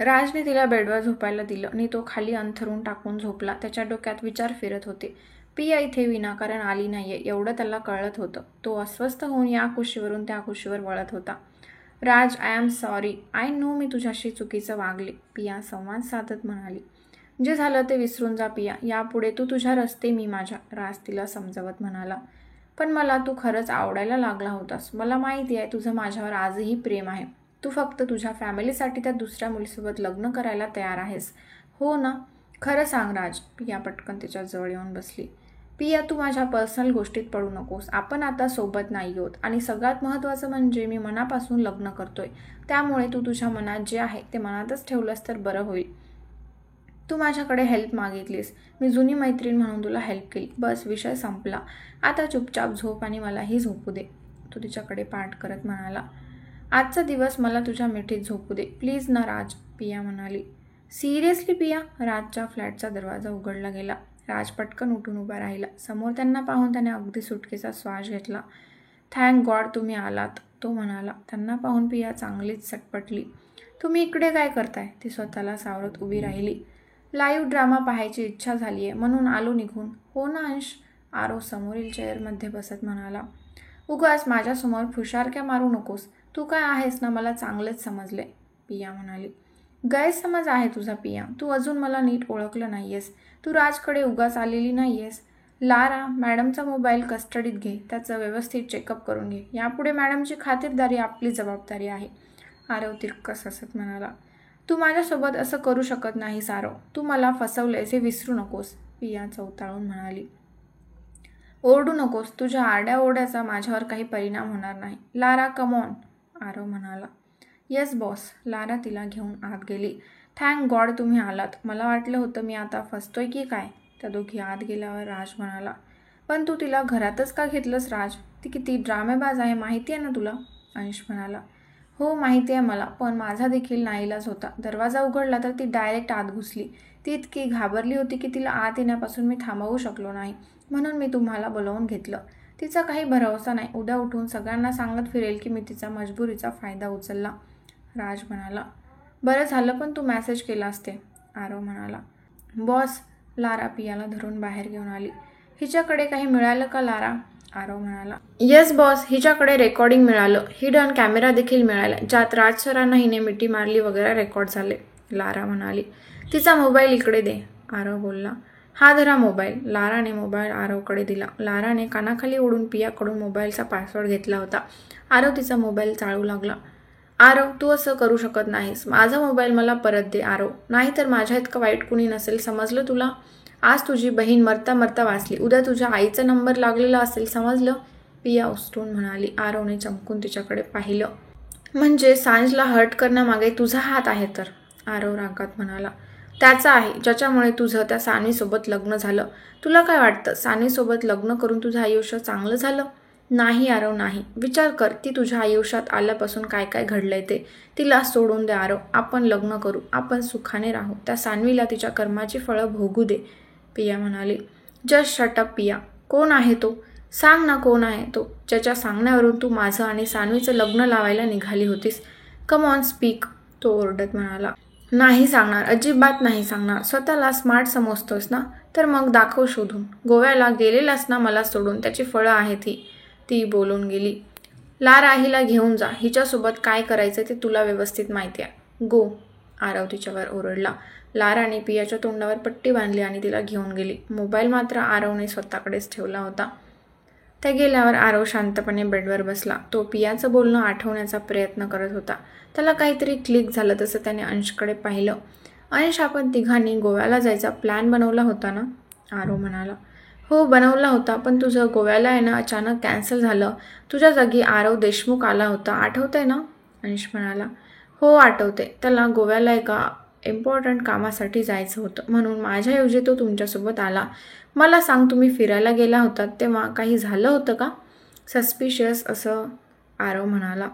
राजने तिला बेडवर झोपायला दिलं आणि तो खाली अंथरून टाकून झोपला. त्याच्या डोक्यात विचार फिरत होते. पिया इथे विनाकारण आली नाहीये एवढं त्याला कळत होतं. तो अस्वस्थ होऊन या कुशीवरून त्या कुशीवर वळत होता. Raj, I am sorry. I know मी तुझ्याशी चुकीचं वागले, पिया संवाद साधत म्हणाली. जे झालं ते विसरून जा पिया. यापुढे तू तुझ्या रस्ते, मी माझ्या, राज तिला समजावत म्हणाला. पण मला तू खरंच आवडायला लागला होतास. मला माहिती आहे तुझं माझ्यावर आजही प्रेम आहे. तू फक्त तुझ्या फॅमिलीसाठी त्या दुसऱ्या मुलीसोबत लग्न करायला तयार आहेस, हो ना? खरं सांग राज. पिया पटकन तिच्या जवळ येऊन बसली. पिया, तू माझ्या पर्सनल गोष्टीत पडू नकोस. आपण आता सोबत नाही आहोत आणि सगळ्यात महत्त्वाचं म्हणजे मी मनापासून लग्न करतोय. त्यामुळे तू तुझ्या मनात जे आहे ते मनातच ठेवलंस तर बरं होईल. तू माझ्याकडे हेल्प मागितलीस, मी जुनी मैत्रीण म्हणून तुला हेल्प केली. बस, विषय संपला. आता चुपचाप झोप आणि मलाही झोपू दे. तो तिच्याकडे पाठ करत म्हणाला. आजचा दिवस मला तुझ्या मिठीत झोपू दे प्लीज ना राज, पिया म्हणाली. सिरियसली पिया? राजच्या फ्लॅटचा दरवाजा उघडला गेला. राज पटकन उठून उभा राहिला. समोर त्यांना पाहून त्याने अगदी सुटकेचा श्वास घेतला. थँक गॉड तुम्ही आलात, तो म्हणाला. त्यांना पाहून पिया चांगलीच सटपटली. तुम्ही इकडे काय करताय? ती स्वतःला सावरत उभी राहिली. लाईव्ह ड्रामा पाहायची इच्छा झाली आहे म्हणून आलो निघून. हो ना अंश, आरो समोरील चेअरमध्ये बसत म्हणाला. उगाच माझ्यासमोर फुशारक्या मारू नकोस. तू काय आहेस ना मला चांगलेच समजले, पिया म्हणाली. गैरसमज आहे तुझा पिया. तू अजून मला नीट ओळखलं नाहीयेस. तू राजकडे उगाच आलेली नाहीयेस. लारा, मॅडमचा मोबाईल कस्टडीत घे. त्याचं व्यवस्थित चेकअप करून घे. यापुढे मॅडमची खातिरदारी आपली जबाबदारी आहे, आरव तिरकस हसत म्हणाला. तू माझ्यासोबत असं करू शकत नाहीस आरव. तू मला फसवलेस हे विसरू नकोस, पिया चवताळून म्हणाली. ओरडू नकोस. तुझ्या आरड्याओरड्याचा माझ्यावर काही परिणाम होणार नाही. लारा कम ऑन, आरव म्हणाला. Yes boss. लारा तिला घेऊन आत गेली. थँक गॉड तुम्ही आलात. मला वाटलं होतं मी आता फसतोय की काय. त्या दोघी आत गेल्यावर राज म्हणाला. पण तू तिला घरातच का घेतलंस राज? ती किती ड्रामेबाज आहे माहिती आहे ना तुला, अंश म्हणाला. हो माहिती आहे मला, पण माझा देखील नाईलाज होता. दरवाजा उघडला तर ती डायरेक्ट आत घुसली. ती इतकी घाबरली होती की तिला आत येण्यापासून मी थांबवू शकलो नाही. म्हणून मी तुम्हाला बोलावून घेतलं. तिचा काही भरवसा नाही. उद्या उठून सगळ्यांना सांगत फिरेल की मी तिचा मजबुरीचा फायदा उचलला, राज म्हणाला. बरं झालं पण तू मेसेज केला असते, आरव म्हणाला. बॉस, लारा पियाला धरून बाहेर घेऊन आली. हिच्याकडे काही मिळालं का लारा, आरव म्हणाला. येस बॉस, हिच्याकडे रेकॉर्डिंग मिळालं. हिडन कॅमेरा देखील मिळाला ज्यात राज सरांना हिने मिठी मारली वगैरे रेकॉर्ड झाले, लारा म्हणाली. तिचा मोबाईल इकडे दे, आरव बोलला. हा धरा मोबाईल. लाराने मोबाईल आरवकडे दिला. लाराने कानाखाली ओढून पियाकडून मोबाईलचा पासवर्ड घेतला होता. आरव तिचा मोबाईल चाळू लागला. आरव, तू असं करू शकत नाहीस. माझा मोबाईल मला परत दे आरव. नाहीतर माझ्या इतकं वाईट कुणी नसेल, समजलं तुला? आज तुझी बहीण मरता मरता वाचली. उद्या तुझ्या आईचा नंबर लागलेला असेल, समजलं? पिया उस्तरून म्हणाली. आरवने चमकून तिच्याकडे पाहिलं. म्हणजे सांजला हर्ट करण्यामागे तुझा हात आहे तर, आरव रागात म्हणाला. त्याचा आहे, ज्याच्यामुळे तुझं त्या सानवीसोबत लग्न झालं. तुला काय वाटतं, सानवीसोबत लग्न करून तुझं आयुष्य चांगलं झालं? नाही आरव नाही. विचार कर, ती तुझ्या आयुष्यात आल्यापासून काय काय घडलंय ते. तिला सोडून दे आरव. आपण लग्न करू. आपण सुखाने राहू. त्या सानवीला तिच्या कर्माची फळं भोगू दे, पिया म्हणाली. जस्ट शटअप पिया. कोण आहे तो? सांग ना कोण आहे तो, ज्याच्या सांगण्यावरून तू माझं आणि सानवीचं लग्न लावायला निघाली होतीस? कम ऑन स्पीक, तो ओरडत म्हणाला. नाही सांगणार, अजिबात नाही सांगणार. स्वतःला स्मार्ट समजतोस ना, तर मग दाखव शोधून. गोव्याला गेलेलास ना मला सोडून, त्याची फळं आहेत ही, ती बोलून गेली. लारा, हिला घेऊन जा. हिच्यासोबत काय करायचं ते तुला व्यवस्थित माहिती आहे. गो, आरव तिच्यावर ओरडला. लाराने पियाच्या तोंडावर पट्टी बांधली आणि तिला घेऊन गेली. मोबाईल मात्र आरवने स्वतःकडेच ठेवला होता. त्या गेल्यावर आरव शांतपणे बेडवर बसला. तो पियाचं बोलणं आठवण्याचा प्रयत्न करत होता. त्याला काहीतरी क्लिक झालं तसं त्याने अंशकडे पाहिलं. अंश, आपण तिघांनी गोव्याला जायचा प्लॅन बनवला होता ना, आरव म्हणाला. हो बनवला होता, पण तुझं गोव्याला येणं अचानक कॅन्सल झालं. तुझ्या जागी आरव देशमुख आला होता, आठवतंय ना, अंश म्हणाला. हो आठवते. त्याला गोव्याला एका इम्पॉर्टंट कामासाठी जायचं होतं म्हणून माझ्याऐवजी तो तुमच्यासोबत आला. मला सांग, तुम्ही फिरायला गेला होतात तेव्हा काही झालं होतं का? सस्पिशियस असं, आरव म्हणाला.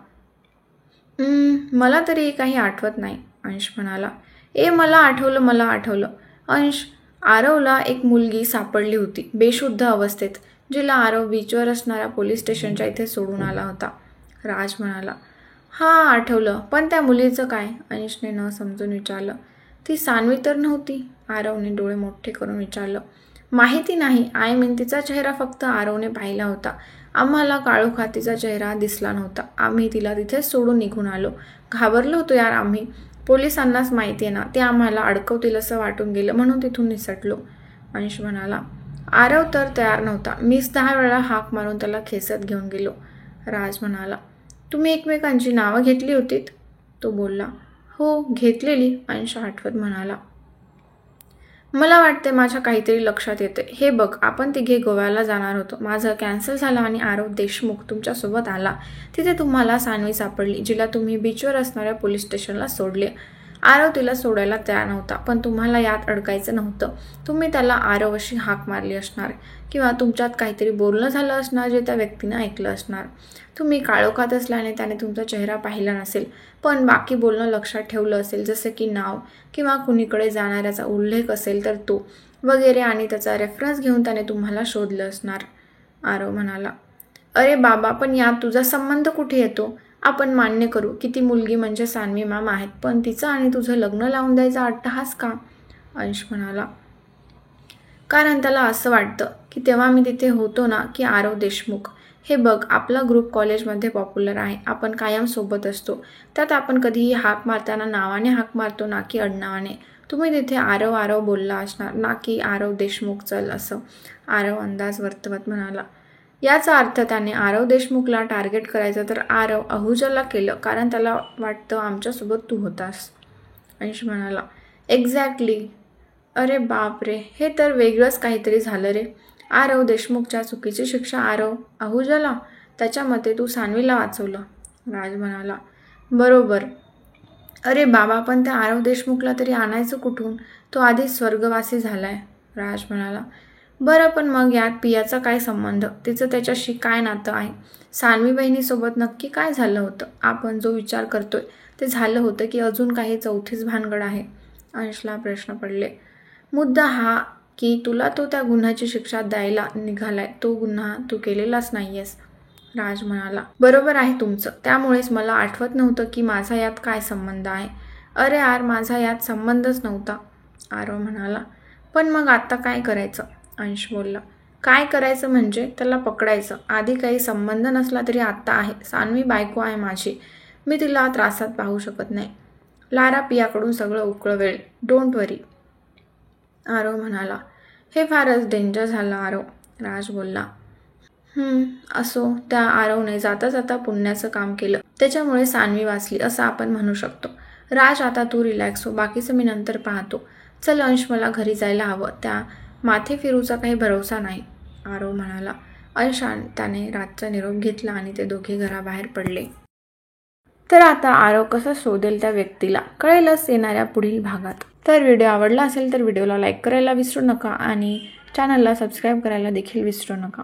मला तरी काही आठवत नाही, अंश म्हणाला. मला आठवलं. अंश, आरवला एक मुलगी सापडली होती बेशुद्ध अवस्थेत, जिला आरव बीचवर असणाऱ्या पोलीस स्टेशनच्या इथे सोडून आला होता, राज म्हणाला. हां आठवलं, पण त्या मुलीचं काय? अनिशने न समजून विचारलं. ती सान्वी तर नव्हती? आरवने डोळे मोठे करून विचारलं. माहिती नाही, आय मीन तिचा चेहरा फक्त आरवने पाहिला होता. आम्हाला काळोखात तिचा चेहरा दिसला नव्हता. आम्ही तिला तिथेच सोडून निघून आलो. घाबरलो होतो यार आम्ही. पोलिसांनाच माहिती आहे ना, ते आम्हाला अडकवतील असं वाटून गेलं म्हणून तिथून निसटलो. अनिश म्हणाला. आरव तर तयार नव्हता. मीच 10 वेळा हाक मारून त्याला खेचत घेऊन गेलो. राज म्हणाला. तुम्ही एकमेकांची नावं घेतली होतीत? तो बोलला. हो घेतलेली, अंश आठवत म्हणाला. मला वाटते माझ्या काहीतरी लक्षात येते. हे बघ, आपण तिघे गोव्याला जाणार होतो. माझं कॅन्सल झालं आणि आरव देशमुख तुमच्यासोबत आला. तिथे तुम्हाला सान्वी सापडली, जिला तुम्ही बीचवर असणाऱ्या पोलीस स्टेशनला सोडले. आरव तिला सोडायला तयार नव्हता, पण तुम्हाला यात अडकायचं नव्हतं. तुम्ही त्याला आरव अशी हाक मारली असणार किंवा तुमच्यात काहीतरी बोलणं झालं असणार जे त्या व्यक्तीनं ऐकलं असणार. तुम्ही काळोखात असल्याने त्याने तुमचा चेहरा पाहिला नसेल, पण बाकी बोलणं लक्षात ठेवलं असेल, जसं की नाव किंवा कुणीकडे जाणाऱ्याचा उल्लेख असेल तर तो वगैरे, आणि त्याचा रेफरन्स घेऊन त्याने तुम्हाला शोधलं असणार. आरव म्हणाला. अरे बाबा, पण यात तुझा संबंध कुठे येतो? आपण मान्य करू की ती मुलगी म्हणजे सान्वी मॅम आहेत, पण तिचं आणि तुझं लग्न लावून द्यायचा अट्टहास का? अंश म्हणाला. कारण त्याला असं वाटतं की तेव्हा मी तिथे होतो ना, की आरव देशमुख. हे बघ, आपला ग्रुप कॉलेजमध्ये पॉप्युलर आहे. आपण कायम सोबत असतो. त्यात आपण कधीही हाक मारताना नावाने हाक मारतो ना की आडनावाने. तुम्ही तिथे आरव आरव बोलला असणार ना की आरव देशमुख चल असं. आरव अंदाज वर्तवत म्हणाला. याचा अर्थ त्याने आरव देशमुखला टार्गेट करायचं तर आरव अहुजाला केलं, कारण त्याला वाटतं आमच्यासोबत तू होतास. अंश म्हणाला. एक्झॅक्टली. अरे बाप रे, हे तर वेगळंच काहीतरी झालं रे. आरव देशमुखच्या चुकीची शिक्षा आरव अहुजाला? त्याच्या मते तू सान्वीला वाचवलं. राज म्हणाला. बरोबर. अरे बाबा, पण त्या आरव देशमुखला तरी आणायचं कुठून? तो आधीच स्वर्गवासी झालाय. राज म्हणाला. बरं, पण मग यात पियाचा काय संबंध? तिचं त्याच्याशी काय नातं आहे? सान्वी बहिणीसोबत नक्की काय झालं होतं? आपण जो विचार करतोय ते झालं होतं की अजून काही चौथीच भानगड आहे? अंशला प्रश्न पडले. मुद्दा हा की तुला तो त्या गुन्ह्याची शिक्षा द्यायला निघालाय. तो गुन्हा तू केलेलाच नाहीयेस. राज म्हणाला. बरोबर आहे तुमचं. त्यामुळेच मला आठवत नव्हतं की माझा यात काय संबंध आहे. अरे यार, माझा यात संबंधच नव्हता. आरव म्हणाला. पण मग आता काय करायचं? अंश बोलला. काय करायचं म्हणजे त्याला पकडायचं. आधी काही संबंध नसला तरी आत्ता आहे. सान्वी बायको आहे माझी. मी तिला त्रासात पाहू शकत नाही. लारा पियाकडून सगळं उकळवेल. डोंट वरी. आरव म्हणाला. हे फारच डेंजर झालं आरव. राज बोलला. असो. त्या आरवने जाता जाता पुण्याचं काम केलं. त्याच्यामुळे सान्वी वाचली असं आपण म्हणू शकतो. राज, आता तू रिलॅक्स हो. बाकीचं मी नंतर पाहतो. चल अंश, मला घरी जायला हवं. त्या माथे फिरूचा काही भरोसा नाही. आरव म्हणाला. अंशान त्याने राजचा निरोप घेतला आणि ते दोघे घराबाहेर पडले. तर आता आरव कसा शोधेल त्या व्यक्तीला कळेलच येणाऱ्या पुढील भागात. तर व्हिडिओ आवडला असेल तर व्हिडिओला लाईक करायला विसरू नका आणि चॅनलला सबस्क्राईब करायला देखील विसरू नका.